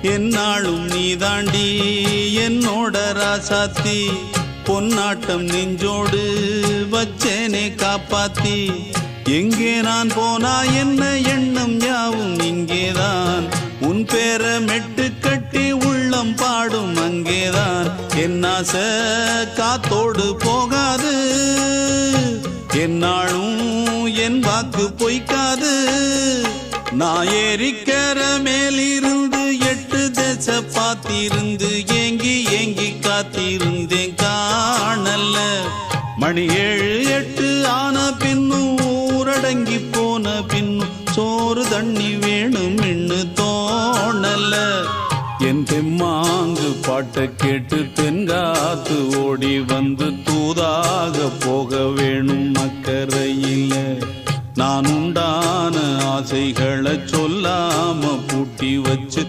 என்னாலும் நீதாண்டி என்னோட ராசாத்தி பொன்னாட்டம் நெஞ்சோடு வச்சேனே காப்பாத்தி எங்கே நான் போனா என்ன எண்ணம் யாவும் இங்கேதான் உன் பேர மெட்டு கட்டி உள்ளம் பாடும் அங்கேதான் என் ஆசை காத்தோடு போகாது என்னாலும் என் வாக்கு பொய்க்காது நான் ஏறிக்கிற மேலிருந்து 8 தேச பார்த்திருந்து ஏங்கி ஏங்கி காத்திருந்தேன் காணல்ல மணி 7 8 ஆன பின்னும் ஊரடங்கி போன பின்னும் சோறு தண்ணி வேணும் இன்னு தோணல என் தெம்மாங்கு பாட்டை கேட்டு தென்காத்து ஓடி வந்து தூதாக போக வேணும் அக்கறையில நான் உண்டான ஆசைகளை சொல்லாம பூட்டி வச்சு